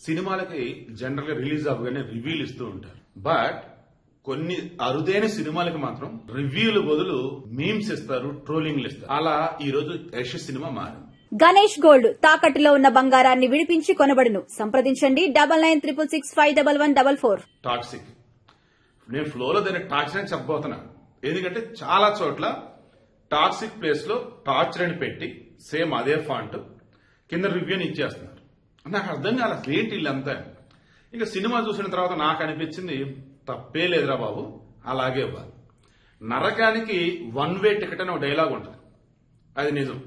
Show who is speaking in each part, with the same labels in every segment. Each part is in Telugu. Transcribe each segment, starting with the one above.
Speaker 1: సినిమాలకి జనరల్ గా రిలీజ్ అవ్వగానే రివ్యూలు ఇస్తూ ఉంటారు. బట్ కొన్ని అరుదైన సినిమాలకి మాత్రం రివ్యూల బదులు మీమ్స్ ఇస్తారు, ట్రోలింగ్లు ఇస్తారు. అలా ఈ రోజు యశ్ సినిమా మారింది.
Speaker 2: గణేష్ గోల్డ్ తాకట్టులో ఉన్న బంగారాన్ని విడిపించి కొనబడును. సంప్రదించండి 9966651144.
Speaker 1: టాక్సిక్, నేను ఫ్లోలో దాన్ని టాక్సిక్ అని చెప్పబోతున్నా. ఎందుకంటే చాలా చోట్ల టాక్సిక్ ప్లేస్ లో టార్చర్ అని పెట్టి సేమ్ అదే ఫాంట్ కింద రివ్యూని ఇచ్చేస్తున్నారు. నాకు అర్థం కాదు అసలు ఏంటి వీళ్ళంతా. ఇక సినిమా చూసిన తర్వాత నాకు అనిపించింది తప్పే లేదురా బాబు, అలాగే ఇవ్వాలి. నరకానికి వన్ వే టికెట్ అని ఒక డైలాగ్ ఉంటుంది, అది నిజం.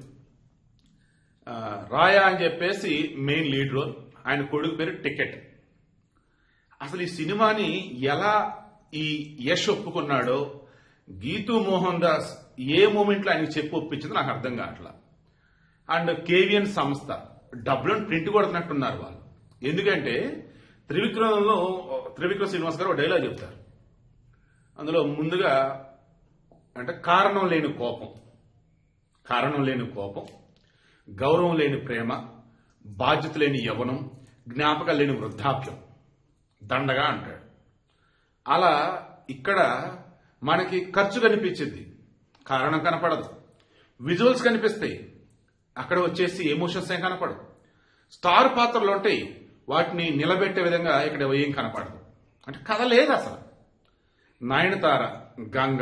Speaker 1: రాయా అని చెప్పేసి మెయిన్ లీడ్ రోల్, ఆయన కొడుకు పేరు టికెట్. అసలు ఈ సినిమాని ఎలా ఈ యశ్ ఒప్పుకున్నాడో, గీతూ మోహన్ దాస్ ఏ మూమెంట్ లో ఆయనకి చెప్పి ఒప్పించిందో నాకు అర్థం కావట్లా. అండ్ కేవిఎన్ సంస్థ డబ్బులను ప్రింట్ కొడుతున్నట్టున్నారు వాళ్ళు. ఎందుకంటే త్రివిక్రమ్ శ్రీనివాస్ గారు ఒక డైలాగ్ చెప్తారు. అందులో ముందుగా అంటే కారణం లేని కోపం, గౌరవం లేని ప్రేమ, బాధ్యత లేని యవ్వనం, జ్ఞాపకాలు లేని వృద్ధాప్యం దండగా అంటాడు. అలా ఇక్కడ మనకి ఖర్చు కనిపించింది, కారణం కనపడదు. విజువల్స్ కనిపిస్తాయి, అక్కడ వచ్చేసి ఎమోషన్స్ ఏం కనపడదు. స్టార్ పాత్రలు ఉంటాయి, వాటిని నిలబెట్టే విధంగా ఇక్కడ ఏం కనపడదు. అంటే కథ లేదు అసలు. నయనతార గంగ,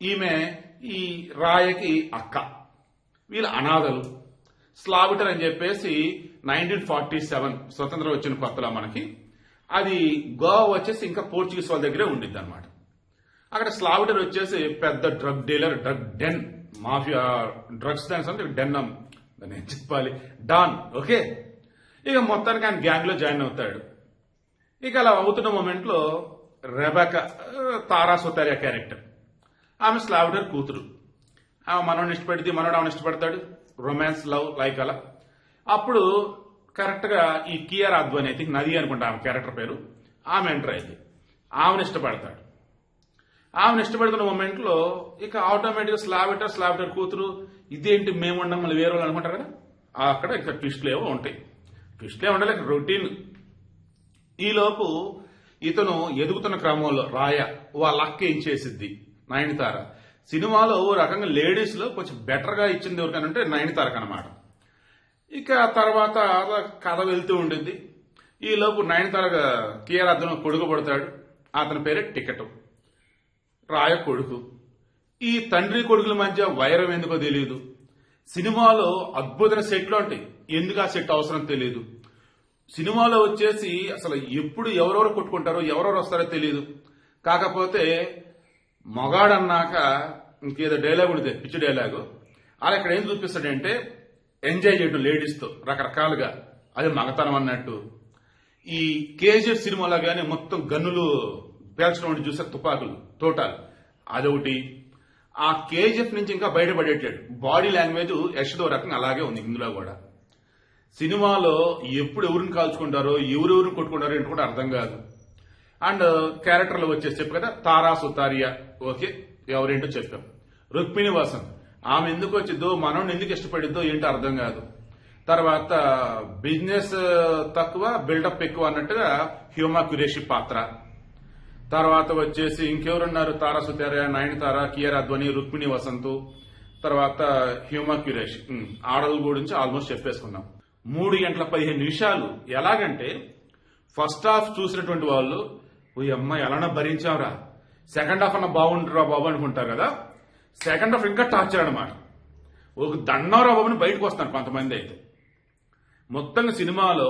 Speaker 1: ఈమె ఈ రాయకి అక్క, వీళ్ళ అనాథలు. స్లావిటర్ అని చెప్పేసి 1947 స్వతంత్రం వచ్చిన కొత్తలో మనకి అది గోవా వచ్చేసి ఇంకా పోర్చుగీస్ వాళ్ళ దగ్గరే ఉండిద్ది అనమాట. అక్కడ స్లావిటర్ వచ్చేసి పెద్ద drug dealer, drug den, mafia drugs అంటే డెన్ అని చెప్పాలి, డాన్. ఓకే, ఇక మొత్తానికి ఆయన గ్యాంగ్ లో జాయిన్ అవుతాడు. ఇక అలా అవుతున్న మూమెంట్ లో రెబెకా, తారా సుతారియా క్యారెక్టర్, ఆమె స్లావిటర్ కూతురు. ఆమె మనోడిని ఇష్టపడితే మనోడు ఆమెను ఇష్టపడతాడు, రొమాన్స్ లవ్ లైక్ అలా. అప్పుడు కరెక్ట్ గా ఈ కియారా అద్వానీ, ఐ థింక్ నది అనుకుంటా ఆమె క్యారెక్టర్ పేరు, ఆమె ఎంటర్ అయింది. ఆమెను ఇష్టపడతాడు. ఆమెను ఇష్టపడుతున్న మూమెంట్ లో ఇక ఆటోమేటిక్ గా స్లావిటర్ కూతురు, ఇదేంటి మేము ఉండం మళ్ళీ వేరే వాళ్ళు అనుకుంటారు కదా, అక్కడ ఇక ట్విస్ట్లు ఏవో ఉంటాయి. ట్విస్ట్లే ఉండలేక రొటీన్. ఈలోపు ఇతను ఎదుగుతున్న క్రమంలో రాయ వాళ్ళ అక్క ఏం చేసిద్ది, నయనతార. సినిమాలో ఓ రకంగా లేడీస్ లో కొంచెం బెటర్ గా ఇచ్చింది ఎవరికనంటే నయనతారకు అనమాట. ఇక తర్వాత కథ వెళ్తూ ఉండింది. ఈలోపు నయనతార కియారా అద్వానీ కొడుకు పడతాడు, అతని పేరే టికెట్, రాయ కొడుకు. ఈ తండ్రి కొడుకుల మధ్య వైరం ఎందుకో తెలియదు. సినిమాలో అద్భుతమైన సెట్లు ఉంటాయి, ఎందుకు ఆ సెట్ అవసరం తెలియదు. సినిమాలో వచ్చేసి అసలు ఎప్పుడు ఎవరెవరు కొట్టుకుంటారో ఎవరెవరు వస్తారో తెలియదు. కాకపోతే మొగాడన్నాక ఇంకేదో డైలాగ్ ఉంటుంది, పిచ్చి డైలాగు. అలా ఇక్కడ ఏం చూపిస్తాడంటే ఎంజాయ్ చేయడం లేడీస్ తో రకరకాలుగా, అది మగతనం అన్నట్టు. ఈ కేజీఎఫ్ సినిమాలో గానీ మొత్తం గన్నులు పేల్చడం చూసే తుపాకులు తోటాలు, అదొకటి. ఆ కేజీఎఫ్ నుంచి ఇంకా బయటపడేటాడు. బాడీ లాంగ్వేజ్ యశ్దో రకంగా అలాగే ఉంది ఇందులో కూడా. సినిమాలో ఎప్పుడు ఎవరిని కాల్చుకుంటారో ఎవరెవరిని కొట్టుకుంటారో ఏంటి కూడా అర్థం కాదు. అండ్ క్యారెక్టర్లు వచ్చేసి చెప్పు కదా, తారా సుతారియా, ఓకే, ఎవరేంటో చెప్పాం. రుక్మిణి వసంత్, ఆమె ఎందుకు వచ్చిద్దో, మనోడిని ఎందుకు ఇష్టపడిద్దో ఏంటో అర్థం కాదు. తర్వాత బిజినెస్ తక్కువ బిల్డప్ ఎక్కువ అన్నట్టుగా హ్యూమా క్యురేషి పాత్ర. తర్వాత వచ్చేసి ఇంకెవరున్నారు, తారా సుతారియా, నయనతార, కియారా అద్వానీ, రుక్మిణి వసంత్, తర్వాత హ్యూమా క్యురేషి. ఆడల గురించి ఆల్మోస్ట్ చెప్పేసుకున్నాం. 3 గంటల 15 నిమిషాలు. ఎలాగంటే ఫస్ట్ హాఫ్ చూసినటువంటి వాళ్ళు ఓ అమ్మాయి ఎలానా భరించావురా, సెకండ్ హాఫ్ అన్న బాగుంటురా బాబు అనుకుంటారు కదా, సెకండ్ హాఫ్ ఇంకా టార్చర్ అనమాట. ఒక దండవరా బాబుని బయటకు వస్తాను కొంతమంది అయితే. మొత్తంగా సినిమాలో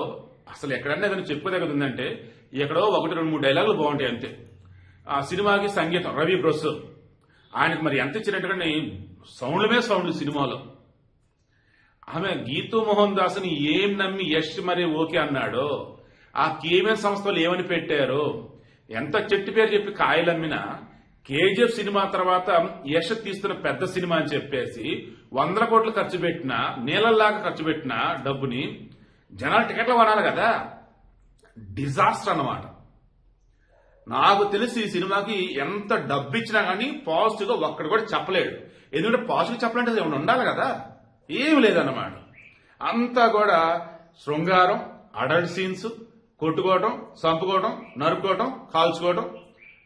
Speaker 1: అసలు ఎక్కడన్నా ఏదైనా చెప్పేదగ్గర ఉందంటే ఎక్కడో 1-2-3 డైలాగులు బాగుంటాయి అంతే. ఆ సినిమాకి సంగీతం రవి బ్రొస్, ఆయనకు మరి ఎంత ఇచ్చినట్టుగానే సౌండ్ల మీద సౌండ్లు సినిమాలో. ఆమె గీతూ మోహన్ దాస్ని ఏం నమ్మి యశ్ మరి ఓకే అన్నాడో, ఆ కేవిఎన్ సంస్థలు ఏమని పెట్టారో, ఎంత చెట్టు పేరు చెప్పి కాయలమ్మినా కేజీఎఫ్ సినిమా తర్వాత యశ్ తీస్తున్న పెద్ద సినిమా అని చెప్పేసి 100 కోట్లు ఖర్చు పెట్టినా, నీళ్ళల్లాగా ఖర్చు పెట్టిన డబ్బుని జనాలు టికెట్లు కొనాలి కదా, డిజాస్టర్ అన్నమాట. నాకు తెలిసి ఈ సినిమాకి ఎంత డబ్బు ఇచ్చినా కానీ పాజిటివ్ గా ఒక్కడు కూడా చెప్పలేడు. ఎందుకంటే పాజిటివ్ చెప్పాలంటే ఏమైనా ఉండాలి కదా, ఏమి లేదన్నమాట. అంతా కూడా శృంగారం, అడల్ట్ సీన్స్, కొట్టుకోవడం, చంపుకోవడం, నరుక్కోవడం, కాల్చుకోవడం,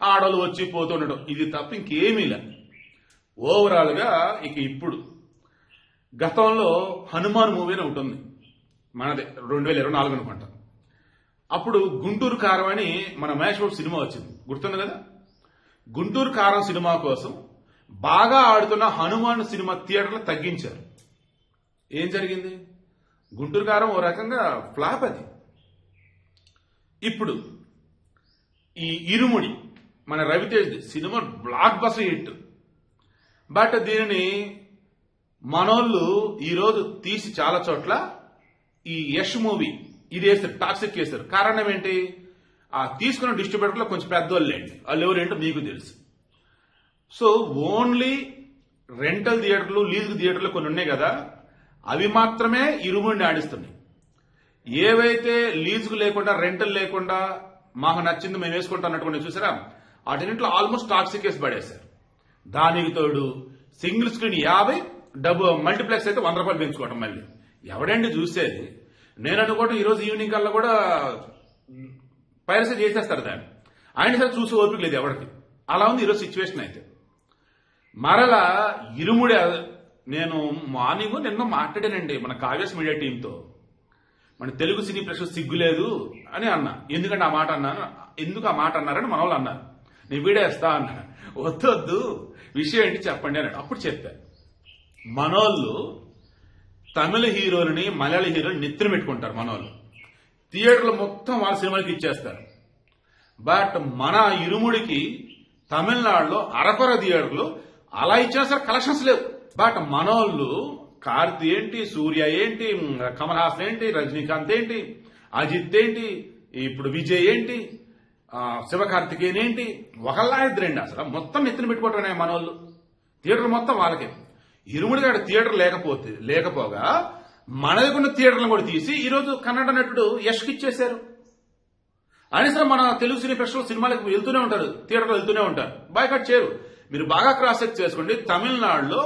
Speaker 1: ఆడవాళ్ళు వచ్చి పోతుండటం, ఇది తప్ప ఇంకేమీ లేదు. ఓవరాల్ గా ఇక ఇప్పుడు గతంలో హనుమాన్ మూవీ అని ఒకటి ఉంది మనదే, 2024 అనుకుంటా. అప్పుడు గుంటూరు కారం అని మన మహేష్ బాబు సినిమా వచ్చింది, గుర్తుంది కదా. గుంటూరు కారం సినిమా కోసం బాగా ఆడుతున్న హనుమాన్ సినిమా థియేటర్లు తగ్గించారు. ఏం జరిగింది? గుంటూరు కారం ఓ రకంగా ఫ్లాప్ అది. ఇప్పుడు ఈ ఇరుముడి మన Ravitej cinema block buster hit. But దీనిని మనోళ్ళు ఈరోజు తీసి చాలా చోట్ల ఈ యష్ మూవీ ఇది వేస్తారు, టాక్సిక్ వేస్తారు. కారణం ఏంటి? ఆ తీసుకున్న డిస్ట్రిబ్యూటర్లో కొంచెం పెద్దోళ్ళు లేండి, వాళ్ళు ఎవరేంటో మీకు తెలుసు. సో ఓన్లీ రెంటల్ థియేటర్లు, లీజ్ థియేటర్లు కొన్ని ఉన్నాయి కదా, అవి మాత్రమే ఇరుముడిని ఆడిస్తున్నాయి. ఏవైతే లీజుకు లేకుండా, రెంటల్ లేకుండా మాకు నచ్చింది మేము వేసుకుంటాం అన్నట్టు చూసారా, వాటినింట్లో ఆల్మోస్ట్ టాక్సిక్ వేసి పడేశారు. దానికి తోడు సింగిల్ స్క్రీన్ 50, మల్టీప్లెక్స్ అయితే 100 రూపాయలు పెంచుకోవడం. మళ్ళీ ఎవడండి చూసేది? నేను అనుకోవటం ఈరోజు ఈవినింగ్ కల్లా కూడా పైరసీ చేసేస్తారు దాన్ని. ఆయన సరే చూసే ఓపిక లేదు ఎవరికి. అలా ఉంది ఈరోజు సిచ్యువేషన్. అయితే మరలా ఇరుముడి నేను మార్నింగ్ నిన్న మాట్లాడానండి మన కావ్యస్ మీడియా టీంతో. మన తెలుగు సినీ ప్రేక్షకులు సిగ్గులేదు అని అన్నా. ఎందుకంటే ఆ మాట అన్నాను, ఎందుకు ఆ మాట అన్నారని మన వాళ్ళు అన్నారు. నేను వీడేస్తా అన్నా. వద్దు విషయం ఏంటి చెప్పండి అన్నాడు. అప్పుడు చెప్పాను, మనోళ్ళు తమిళ హీరోలని, మలయాళ హీరోని నెత్తిన పెట్టుకుంటారు. మనోళ్ళు థియేటర్లు మొత్తం వాళ్ళ సినిమాలకి ఇచ్చేస్తారు. బట్ మన ఇరుముడికి తమిళనాడులో అరకొర థియేటర్లు అలా ఇచ్చేస్తారు, కలెక్షన్స్ లేవు. బట్ మనోళ్ళు కార్తీ ఏంటి, సూర్య ఏంటి, కమల్ హాసన్ ఏంటి, రజనీకాంత్ ఏంటి, అజిత్ ఏంటి, ఇప్పుడు విజయ్ ఏంటి, శివకార్తికేయన్ ఏంటి, ఒకళ్ళ ఇద్దరండి. అసలు మొత్తం నెత్తిన పెట్టుకోవటమే మనోళ్ళు. థియేటర్ మొత్తం వాళ్ళకే. ఇరుముడి గారి థియేటర్ లేకపోగా మనకున్న థియేటర్లను కూడా తీసి ఈరోజు కన్నడ నటుడు యష్కి ఇచ్చేశారు. అని సరే మన తెలుగు సినీ ప్రేక్షకులు సినిమాలకు వెళ్తూనే ఉంటారు, థియేటర్లో వెళ్తూనే ఉంటారు, బాయ్కాట్ చేయరు. మీరు బాగా క్రాస్ చెక్ చేసుకోండి, తమిళనాడులో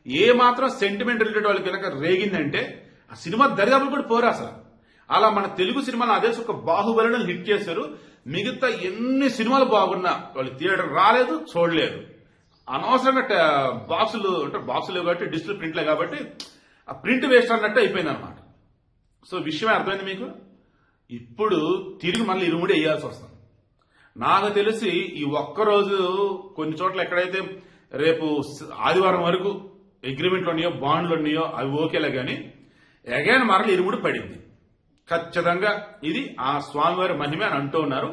Speaker 1: ఏ మాత్రం సెంటిమెంట్ రిలేటెడ్ వాళ్ళకి కనుక రేగిందంటే ఆ సినిమా దరిదాపులు కూడా పోరు అసలు. అలా మన తెలుగు సినిమాలు అదే ఒక బాహుబలిని హిట్ చేశారు. మిగతా ఎన్ని సినిమాలు బాగున్నా వాళ్ళు థియేటర్ రాలేదు, చూడలేదు. అనవసరంగా బాక్సులు అంటే బాక్సులు కాబట్టి డిజిటల్ ప్రింట్లే కాబట్టి ఆ ప్రింట్ వేస్ట్ అన్నట్టు అయిపోయింది అనమాట. సో విషయం అర్థమైంది మీకు. ఇప్పుడు తిరిగి మళ్ళీ ఇరుముడి వేయాల్సి వస్తుంది. నాకు తెలిసి ఈ ఒక్కరోజు కొన్ని చోట్ల ఎక్కడైతే రేపు ఆదివారం వరకు అగ్రిమెంట్లు ఉన్నాయో, బాండ్లు ఉన్నాయో అవి ఓకేలే కానీ అగైన్ మరల ఇరుముడి పడింది ఖచ్చితంగా. ఇది ఆ స్వామివారి మహిమే అని అంటూ ఉన్నారు.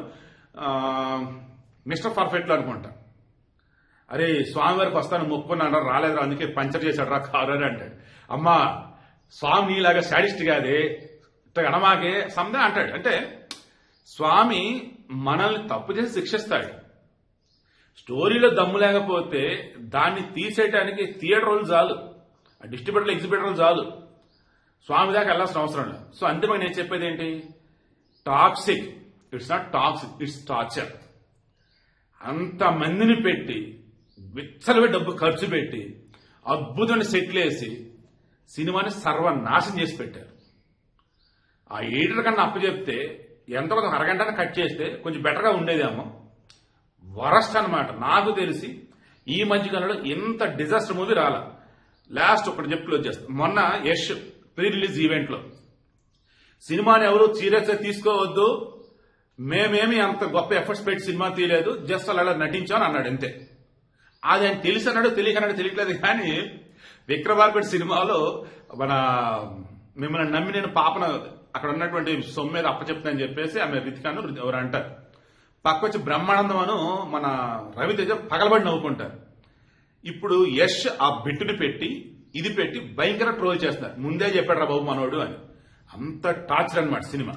Speaker 1: మిస్టర్ పర్ఫెక్ట్ అనుకుంటా. అరే స్వామివారికి వస్తాను మొక్కున్నాను, రాలేదురా, అందుకే పంచర్ చేశాడు రా కారు అని అంటాడు. అమ్మా స్వామి నీలాగా శాడిస్ట్ కాదే, అనమాకే సందే అంటాడు. అంటే స్వామి మనల్ని తప్పు చేసి శిక్షిస్తాడు. స్టోరీలో దమ్ము లేకపోతే దాన్ని తీసేయడానికి థియేటర్ వాళ్ళు చాలు, ఆ డిస్ట్రిబ్యూటర్లు, ఎగ్జిబిటర్లు చాలు, స్వామి దాకా వెళ్ళాల్సిన అవసరం లేదు. సో అంతిమంగా నేను చెప్పేది ఏంటి, toxic, it's not toxic, it's torture. అంతమందిని పెట్టి విచ్చలవే డబ్బు ఖర్చు పెట్టి అద్భుతమైన సెట్లు వేసి సినిమాని సర్వనాశం చేసి పెట్టారు. ఆ ఎడిటర్ కన్నా అప్పచెప్తే ఎంతో కొంత అరగంటనే కట్ చేస్తే కొంచెం బెటర్గా ఉండేదేమో. వరస్ట్ అనమాట. నాకు తెలిసి ఈ మధ్యకాలంలో ఇంత డిజాస్టర్ మూవీ రాలా. లాస్ట్ ఒకటి చెప్పి క్లోజ్ చేస్తాను. మొన్న యష్ ప్రీ రిలీజ్ ఈవెంట్ లో సినిమాని ఎవరు సీరియస్ గా తీసుకోవద్దు, మేమేమి అంత గొప్ప ఎఫర్ట్స్ పెట్టి సినిమా తీయలేదు, జస్ట్ అలా నటించామని అన్నాడు అంతే. అది ఆయన తెలిసి అన్నాడు, తెలియకన్నాడు తెలియట్లేదు. కానీ విక్రమార్కుడి సినిమాలో మన మిమ్మల్ని నమ్మి నేను పాపన అక్కడ ఉన్నటువంటి సొమ్ము మీద అప్పచెప్తానని చెప్పేసి ఆమె రితికాను ఎవరు అంటారు. పక్కొచ్చి బ్రహ్మానందం అను మన రవితేజ పగలబడి నవ్వుకుంటారు. ఇప్పుడు యష్ ఆ బిట్టుని పెట్టి ఇది పెట్టి భయంకర ట్రోల్ చేస్తారు. ముందే చెప్పాడు రా బాబు మనోడు అని. అంత టార్చర్ అన్నమాట సినిమా.